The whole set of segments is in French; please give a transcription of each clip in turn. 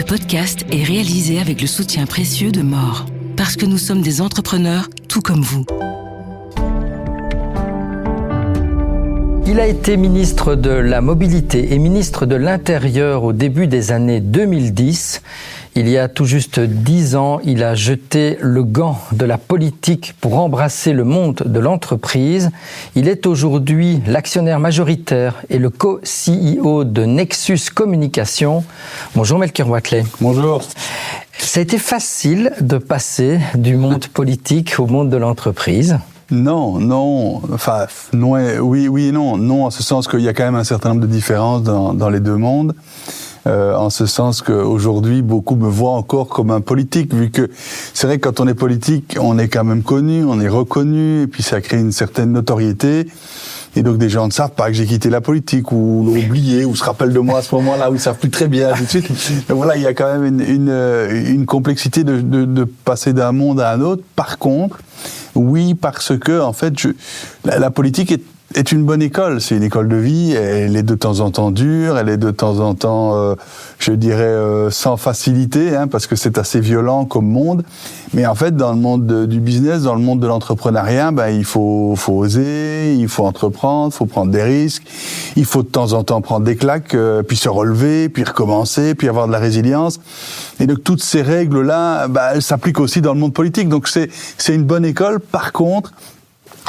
podcast est réalisé avec le soutien précieux de More. Parce que nous sommes des entrepreneurs tout comme vous. Il a été ministre de la Mobilité et ministre de l'Intérieur au début des années 2010. Il y a tout juste 10 ans, il a jeté le gant de la politique pour embrasser le monde de l'entreprise. Il est aujourd'hui l'actionnaire majoritaire et le co-CEO de Nexus Communication. Bonjour Melchior Wathelet. Bonjour. Ça a été facile de passer du monde politique au monde de l'entreprise? Non, enfin, non, oui et non. Non, en ce sens qu'il y a quand même un certain nombre de différences dans les deux mondes. En ce sens qu'aujourd'hui, beaucoup me voient encore comme un politique, vu que c'est vrai que quand on est politique, on est quand même connu, on est reconnu, et puis ça crée une certaine notoriété. Et donc des gens ne savent pas que j'ai quitté la politique, ou l'ont oublié, ou se rappellent de moi à ce moment-là, ou ils savent plus très bien, tout de suite. Donc voilà, il y a quand même une complexité de passer d'un monde à un autre. Par contre, oui, parce que en fait, la politique est une bonne école. C'est une école de vie. Elle est de temps en temps dure. Elle est de temps en temps, je dirais, sans facilité, parce que c'est assez violent comme monde. Mais en fait, dans le monde du business, dans le monde de l'entrepreneuriat, il faut oser, il faut entreprendre, il faut prendre des risques. Il faut de temps en temps prendre des claques, puis se relever, puis recommencer, puis avoir de la résilience. Et donc toutes ces règles-là, elles s'appliquent aussi dans le monde politique. Donc c'est une bonne école. Par contre,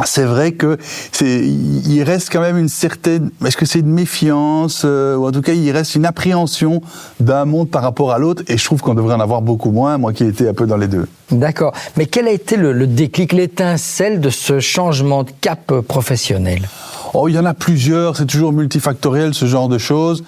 c'est vrai que il reste quand même une certaine, est-ce que c'est une méfiance, ou en tout cas il reste une appréhension d'un monde par rapport à l'autre, et je trouve qu'on devrait en avoir beaucoup moins, moi qui ai été un peu dans les deux. D'accord. Mais quel a été le déclic, l'étincelle de ce changement de cap professionnel ? Oh, il y en a plusieurs, c'est toujours multifactoriel ce genre de choses.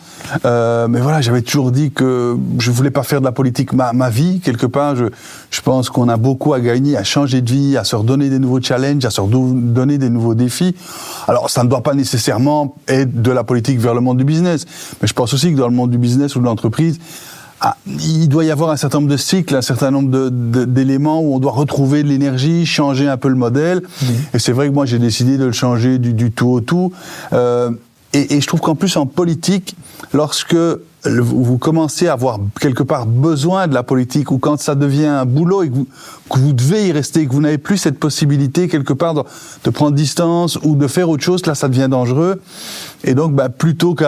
Mais voilà, j'avais toujours dit que je voulais pas faire de la politique ma vie, quelque part. Je pense qu'on a beaucoup à gagner, à changer de vie, à se redonner des nouveaux challenges, à se redonner des nouveaux défis. Alors, ça ne doit pas nécessairement être de la politique vers le monde du business. Mais je pense aussi que dans le monde du business ou de l'entreprise, il doit y avoir un certain nombre de cycles, un certain nombre d'éléments où on doit retrouver de l'énergie, changer un peu le modèle. Et c'est vrai que moi, j'ai décidé de le changer du tout au tout. Et je trouve qu'en plus, en politique, lorsque vous commencez à avoir quelque part besoin de la politique, ou quand ça devient un boulot et que vous devez y rester, que vous n'avez plus cette possibilité quelque part de prendre distance ou de faire autre chose, là ça devient dangereux. Et donc plutôt que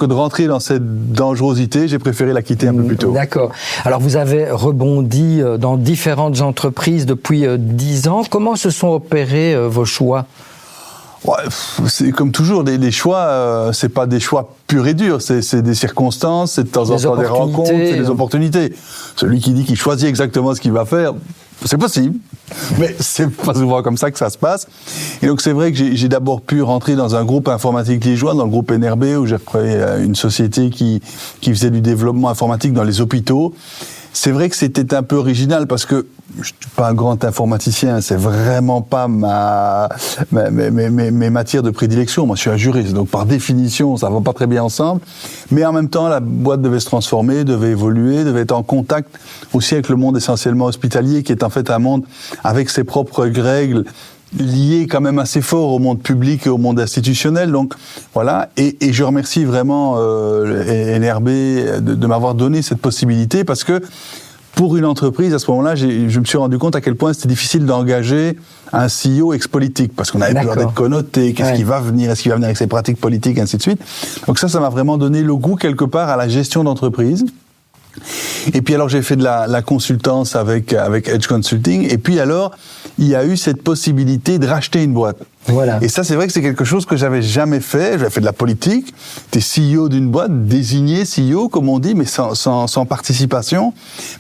de rentrer dans cette dangerosité, j'ai préféré la quitter un peu plus tôt. D'accord. Alors vous avez rebondi dans différentes entreprises depuis 10 ans. Comment se sont opérés vos choix ? Ouais, c'est comme toujours, les choix, c'est pas des choix purs et durs, c'est des circonstances, c'est de temps en temps des rencontres, c'est des opportunités. Celui qui dit qu'il choisit exactement ce qu'il va faire, c'est possible, mais c'est pas souvent comme ça que ça se passe. Et donc c'est vrai que j'ai d'abord pu rentrer dans un groupe informatique liégeois, dans le groupe NRB, où j'ai repris une société qui faisait du développement informatique dans les hôpitaux. C'est vrai que c'était un peu original parce que je suis pas un grand informaticien, c'est vraiment pas mes matières de prédilection. Moi, je suis un juriste, donc par définition, ça va pas très bien ensemble. Mais en même temps, la boîte devait se transformer, devait évoluer, devait être en contact aussi avec le monde essentiellement hospitalier, qui est en fait un monde avec ses propres règles, lié quand même assez fort au monde public et au monde institutionnel. Donc voilà, et je remercie vraiment NRB de m'avoir donné cette possibilité, parce que pour une entreprise, à ce moment-là, je me suis rendu compte à quel point c'était difficile d'engager un CEO ex-politique, parce qu'on avait peur d'être connoté, qu'est-ce qui va venir, est-ce qu'il va venir avec ses pratiques politiques, ainsi de suite. Donc ça m'a vraiment donné le goût quelque part à la gestion d'entreprise. Et puis alors j'ai fait de la consultance avec Edge Consulting, et puis alors il y a eu cette possibilité de racheter une boîte. Voilà. Et ça, c'est vrai que c'est quelque chose que j'avais jamais fait. J'avais fait de la politique, t'es CEO d'une boîte, désigné CEO comme on dit, mais sans participation,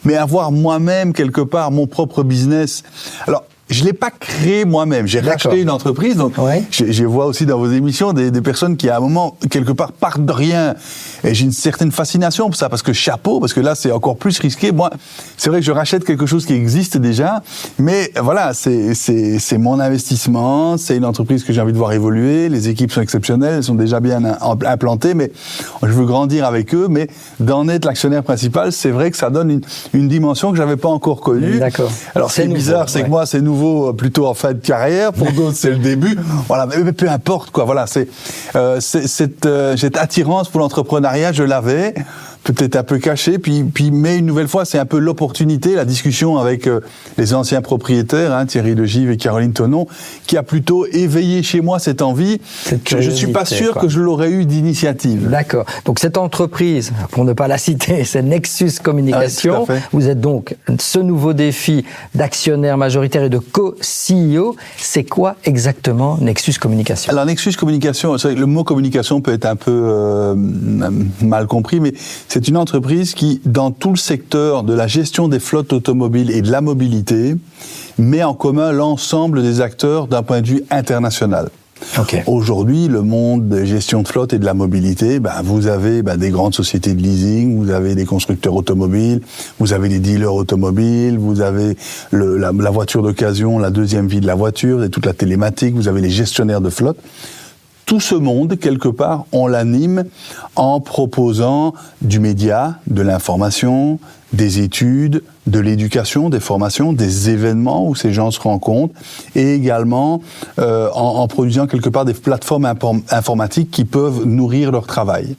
mais avoir moi-même quelque part mon propre business. Alors je l'ai pas créé moi-même. J'ai racheté une entreprise. Donc, je vois aussi dans vos émissions des personnes qui, à un moment, quelque part, partent de rien. Et j'ai une certaine fascination pour ça, parce que chapeau, parce que là, c'est encore plus risqué. Moi, c'est vrai que je rachète quelque chose qui existe déjà, mais voilà, c'est mon investissement, c'est une entreprise que j'ai envie de voir évoluer. Les équipes sont exceptionnelles, elles sont déjà bien implantées, mais je veux grandir avec eux. Mais d'en être l'actionnaire principal, c'est vrai que ça donne une dimension que j'avais pas encore connue. D'accord. Alors, ce qui est bizarre, c'est que moi, c'est nouveau plutôt en fin de carrière, pour d'autres c'est le début. Voilà, mais peu importe quoi. Voilà, c'est cette attirance pour l'entrepreneuriat, je l'avais. peut-être un peu caché, mais une nouvelle fois, c'est un peu l'opportunité, la discussion avec les anciens propriétaires, Thierry Legive et Caroline Tonon, qui a plutôt éveillé chez moi cette envie. Je ne suis pas sûr que je l'aurais eu d'initiative. D'accord. Donc cette entreprise, pour ne pas la citer, c'est Nexus Communication. Tout à fait. Vous êtes donc ce nouveau défi d'actionnaire majoritaire et de co-CEO. C'est quoi exactement Nexus Communication? Alors Nexus Communication, le mot communication peut être un peu mal compris, mais c'est une entreprise qui, dans tout le secteur de la gestion des flottes automobiles et de la mobilité, met en commun l'ensemble des acteurs d'un point de vue international. Okay. Aujourd'hui, le monde de gestion de flotte et de la mobilité, vous avez des grandes sociétés de leasing, vous avez des constructeurs automobiles, vous avez des dealers automobiles, vous avez la voiture d'occasion, la deuxième vie de la voiture, vous avez toute la télématique, vous avez les gestionnaires de flotte. Tout ce monde, quelque part, on l'anime en proposant du média, de l'information, des études, de l'éducation, des formations, des événements où ces gens se rencontrent, et également en produisant quelque part des plateformes informatiques qui peuvent nourrir leur travail.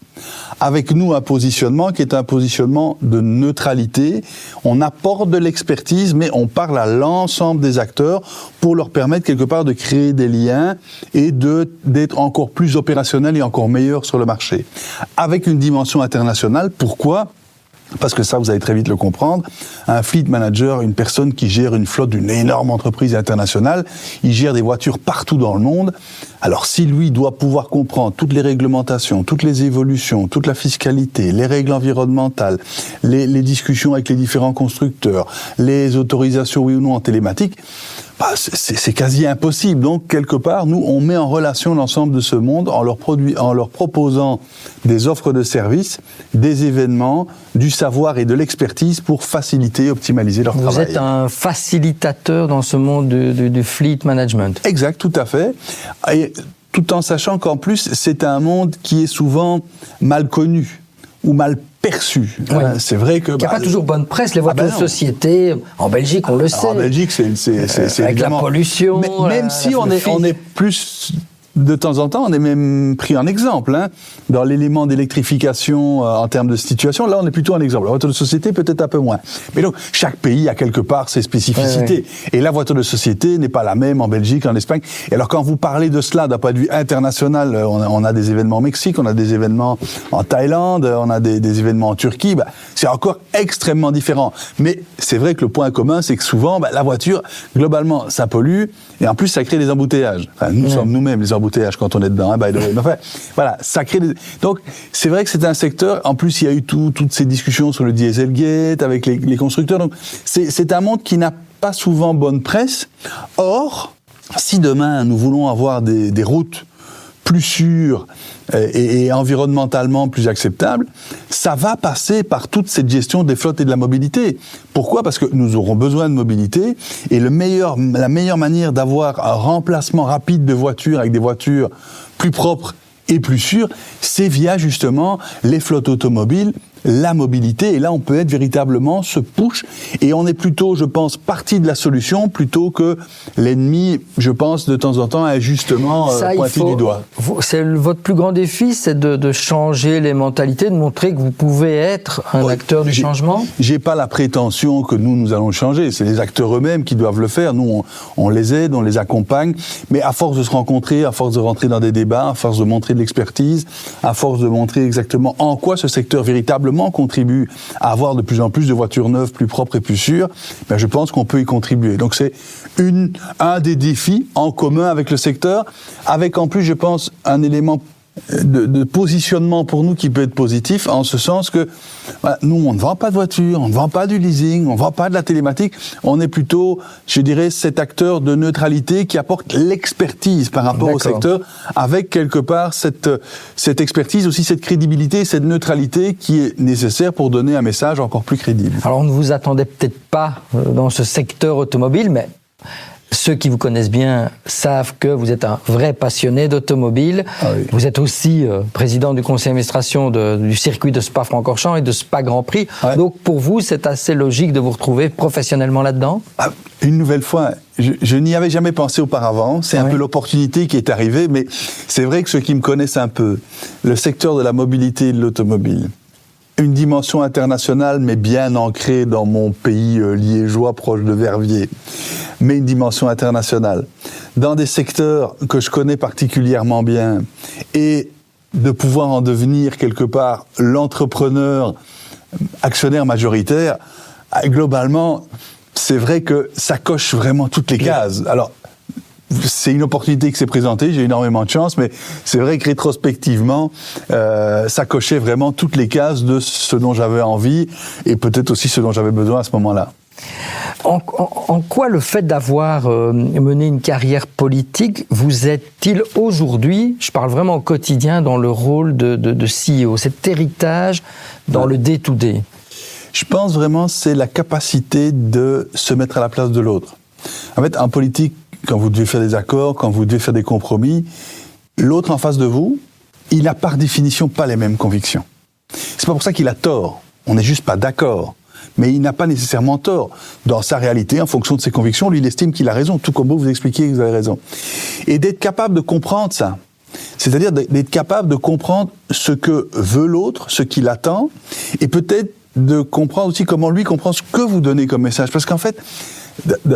Avec nous, un positionnement qui est un positionnement de neutralité. On apporte de l'expertise, mais on parle à l'ensemble des acteurs pour leur permettre quelque part de créer des liens et d'être encore plus opérationnels et encore meilleurs sur le marché. Avec une dimension internationale, pourquoi ? Parce que ça, vous allez très vite le comprendre, un fleet manager, une personne qui gère une flotte d'une énorme entreprise internationale, il gère des voitures partout dans le monde. Alors si lui doit pouvoir comprendre toutes les réglementations, toutes les évolutions, toute la fiscalité, les règles environnementales, les discussions avec les différents constructeurs, les autorisations oui ou non en télématique, c'est quasi impossible. Donc, quelque part, nous, on met en relation l'ensemble de ce monde en leur proposant des offres de services, des événements, du savoir et de l'expertise pour faciliter, optimaliser leur travail. Vous êtes un facilitateur dans ce monde du fleet management. Exact, tout à fait. Et tout en sachant qu'en plus, c'est un monde qui est souvent mal connu ou mal perçu. Oui. C'est vrai que... Il n'y a pas toujours bonne presse, les voitures de société. En Belgique, on le sait. En Belgique, c'est avec la pollution. Même si on est plus... De temps en temps, on est même pris en exemple. Dans l'élément d'électrification en termes de situation, là, on est plutôt un exemple. La voiture de société, peut-être un peu moins. Mais donc, chaque pays a quelque part ses spécificités. Et la voiture de société n'est pas la même en Belgique, en Espagne. Et alors, quand vous parlez de cela d'un point de vue international, on a des événements au Mexique, on a des événements en Thaïlande, on a des événements en Turquie. C'est encore extrêmement différent. Mais c'est vrai que le point commun, c'est que souvent, la voiture, globalement, ça pollue. Et en plus, ça crée des embouteillages. Nous sommes nous-mêmes les embouteillages quand on est dedans, by the way. Enfin, voilà, ça crée des... Donc, c'est vrai que c'est un secteur, en plus, il y a eu toutes ces discussions sur le Dieselgate avec les constructeurs, donc c'est un monde qui n'a pas souvent bonne presse. Or, si demain, nous voulons avoir des routes plus sûres et environnementalement plus acceptables, ça va passer par toute cette gestion des flottes et de la mobilité. Pourquoi ? Parce que nous aurons besoin de mobilité et la meilleure manière d'avoir un remplacement rapide de voitures avec des voitures plus propres et plus sûres, c'est via justement les flottes automobiles, la mobilité, et là on peut être véritablement ce push, et on est plutôt, je pense, partie de la solution plutôt que l'ennemi, je pense, de temps en temps, à justement pointer du doigt. C'est votre plus grand défi, c'est de changer les mentalités, de montrer que vous pouvez être un acteur du changement. J'ai pas la prétention que nous allons changer, c'est les acteurs eux-mêmes qui doivent le faire, nous on les aide, on les accompagne, mais à force de se rencontrer, à force de rentrer dans des débats, à force de montrer de l'expertise, à force de montrer exactement en quoi ce secteur véritablement contribue à avoir de plus en plus de voitures neuves, plus propres et plus sûres, je pense qu'on peut y contribuer. Donc c'est un des défis en commun avec le secteur, avec en plus, je pense, un élément de positionnement pour nous qui peut être positif, en ce sens que nous, on ne vend pas de voitures, on ne vend pas du leasing, on ne vend pas de la télématique, on est plutôt, je dirais, cet acteur de neutralité qui apporte l'expertise par rapport au secteur, avec quelque part cette expertise, aussi cette crédibilité, cette neutralité qui est nécessaire pour donner un message encore plus crédible. Alors on ne vous attendait peut-être pas dans ce secteur automobile, mais ceux qui vous connaissent bien savent que vous êtes un vrai passionné d'automobile. Ah oui. Vous êtes aussi président du conseil d'administration du circuit de Spa-Francorchamps et de Spa Grand Prix. Ouais. Donc pour vous, c'est assez logique de vous retrouver professionnellement là-dedans ? Une nouvelle fois, je n'y avais jamais pensé auparavant. C'est un peu l'opportunité qui est arrivée, mais c'est vrai que ceux qui me connaissent un peu, le secteur de la mobilité et de l'automobile, une dimension internationale, mais bien ancrée dans mon pays liégeois, proche de Verviers, mais une dimension internationale, dans des secteurs que je connais particulièrement bien, et de pouvoir en devenir quelque part l'entrepreneur actionnaire majoritaire, globalement, c'est vrai que ça coche vraiment toutes les cases. Alors, c'est une opportunité qui s'est présentée, j'ai énormément de chance, mais c'est vrai que rétrospectivement, ça cochait vraiment toutes les cases de ce dont j'avais envie et peut-être aussi ce dont j'avais besoin à ce moment-là. En quoi le fait d'avoir mené une carrière politique vous aide-t-il aujourd'hui, je parle vraiment au quotidien, dans le rôle de CEO, cet héritage dans le day-to-day? Je pense vraiment que c'est la capacité de se mettre à la place de l'autre. En fait, en politique, quand vous devez faire des accords, quand vous devez faire des compromis, l'autre en face de vous, il n'a par définition pas les mêmes convictions. C'est pas pour ça qu'il a tort. On n'est juste pas d'accord. Mais il n'a pas nécessairement tort. Dans sa réalité, en fonction de ses convictions, lui, il estime qu'il a raison, tout comme vous expliquez que vous avez raison. Et d'être capable de comprendre ça, c'est-à-dire d'être capable de comprendre ce que veut l'autre, ce qu'il attend, et peut-être de comprendre aussi comment lui comprend ce que vous donnez comme message. Parce qu'en fait,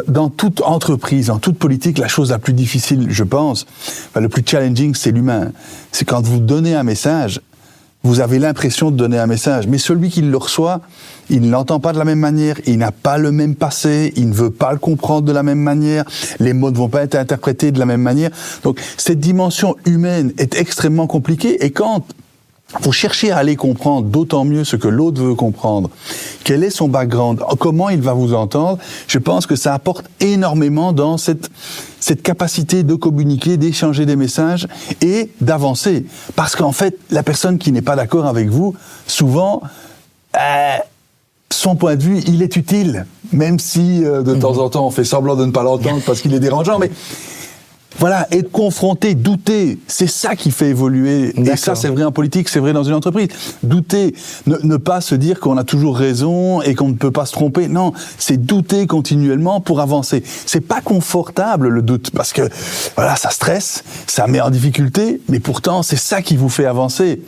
dans toute entreprise, dans toute politique, la chose la plus difficile, je pense, le plus challenging, c'est l'humain. C'est quand vous donnez un message, vous avez l'impression de donner un message, mais celui qui le reçoit, il ne l'entend pas de la même manière, il n'a pas le même passé, il ne veut pas le comprendre de la même manière, les mots ne vont pas être interprétés de la même manière. Donc cette dimension humaine est extrêmement compliquée, et quand vous cherchez à aller comprendre d'autant mieux ce que l'autre veut comprendre, quel est son background, comment il va vous entendre, je pense que ça apporte énormément dans cette capacité de communiquer, d'échanger des messages et d'avancer. Parce qu'en fait, la personne qui n'est pas d'accord avec vous, souvent, son point de vue, il est utile, même si de temps en temps on fait semblant de ne pas l'entendre parce qu'il est dérangeant, mais voilà, être confronté, douter, c'est ça qui fait évoluer. D'accord. Et ça, c'est vrai en politique, c'est vrai dans une entreprise. Douter, ne pas se dire qu'on a toujours raison et qu'on ne peut pas se tromper. Non, c'est douter continuellement pour avancer. C'est pas confortable, le doute, parce que, voilà, ça stresse, ça met en difficulté, mais pourtant, c'est ça qui vous fait avancer.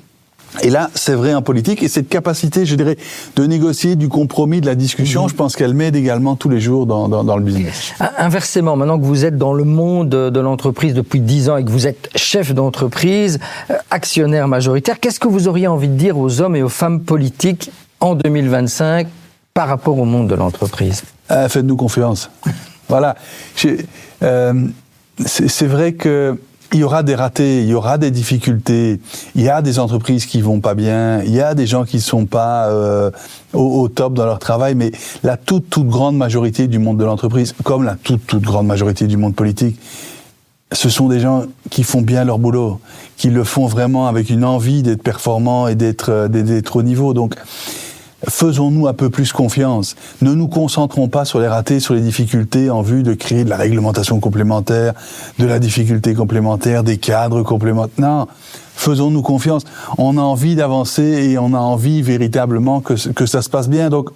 Et là, c'est vrai en politique, et cette capacité, je dirais, de négocier, du compromis, de la discussion, je pense qu'elle m'aide également tous les jours dans le business. Inversement, maintenant que vous êtes dans le monde de l'entreprise depuis 10 ans et que vous êtes chef d'entreprise, actionnaire majoritaire, qu'est-ce que vous auriez envie de dire aux hommes et aux femmes politiques en 2025 par rapport au monde de l'entreprise? Faites-nous confiance. Voilà. C'est vrai que il y aura des ratés, il y aura des difficultés, il y a des entreprises qui vont pas bien, il y a des gens qui sont pas au top dans leur travail, mais la toute grande majorité du monde de l'entreprise, comme la toute grande majorité du monde politique, ce sont des gens qui font bien leur boulot, qui le font vraiment avec une envie d'être performants et d'être au niveau. Donc, faisons-nous un peu plus confiance. Ne nous concentrons pas sur les ratés, sur les difficultés en vue de créer de la réglementation complémentaire, de la difficulté complémentaire, des cadres complémentaires. Non, faisons-nous confiance. On a envie d'avancer et on a envie véritablement que ça se passe bien. Donc,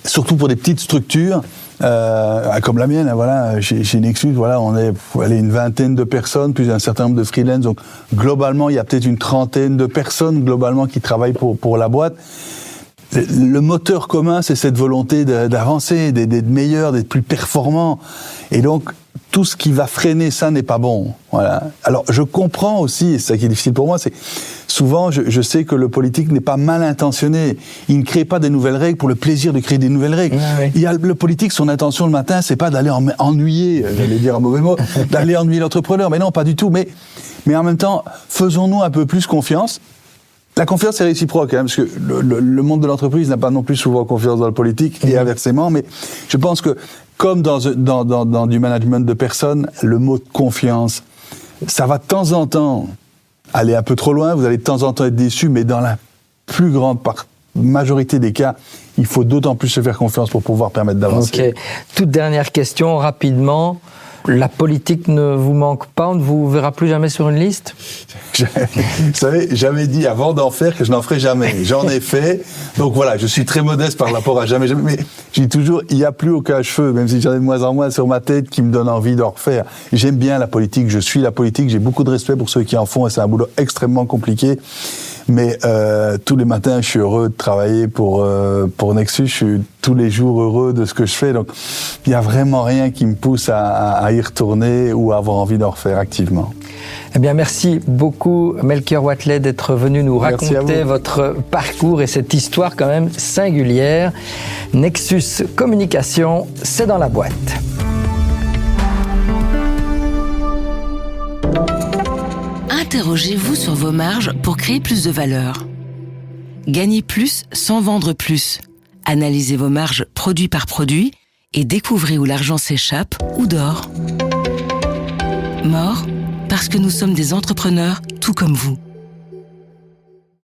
surtout pour des petites structures, comme la mienne, voilà, chez Nexus, voilà, on est une vingtaine de personnes, plus un certain nombre de freelance. Donc, globalement, il y a peut-être une trentaine de personnes globalement qui travaillent pour la boîte. Le moteur commun, c'est cette volonté d'avancer, d'être meilleur, d'être plus performant. Et donc, tout ce qui va freiner ça n'est pas bon. Voilà. Alors, je comprends aussi, et c'est ça qui est difficile pour moi, c'est souvent, je sais que le politique n'est pas mal intentionné. Il ne crée pas des nouvelles règles pour le plaisir de créer des nouvelles règles. Oui. Il y a le politique, son intention le matin, c'est pas d'aller ennuyer, j'allais dire un mauvais mot, d'aller ennuyer l'entrepreneur. Mais non, pas du tout. Mais en même temps, faisons-nous un peu plus confiance. La confiance est réciproque, parce que le monde de l'entreprise n'a pas non plus souvent confiance dans le politique, et inversement, mais je pense que, comme dans du management de personnes, le mot de confiance, ça va de temps en temps aller un peu trop loin, vous allez de temps en temps être déçu, mais dans la plus grande majorité des cas, il faut d'autant plus se faire confiance pour pouvoir permettre d'avancer. Ok. Toute dernière question, rapidement. La politique ne vous manque pas, on ne vous verra plus jamais sur une liste? Vous savez, j'avais dit avant d'en faire que je n'en ferai jamais. J'en ai fait, donc voilà, je suis très modeste par rapport à jamais. Mais je dis toujours, il n'y a plus aucun cheveu, même si j'en ai de moins en moins sur ma tête, qui me donne envie d'en refaire. J'aime bien la politique, je suis la politique, j'ai beaucoup de respect pour ceux qui en font, et c'est un boulot extrêmement compliqué. Mais tous les matins, je suis heureux de travailler pour Nexus. Je suis tous les jours heureux de ce que je fais. Donc, il n'y a vraiment rien qui me pousse à y retourner ou à avoir envie d'en refaire activement. Eh bien, merci beaucoup, Melchior Wathelet, d'être venu nous raconter votre parcours et cette histoire quand même singulière. Nexus Communication, c'est dans la boîte. Interrogez-vous sur vos marges pour créer plus de valeur. Gagnez plus sans vendre plus. Analysez vos marges produit par produit et découvrez où l'argent s'échappe ou dort. Mort, parce que nous sommes des entrepreneurs tout comme vous.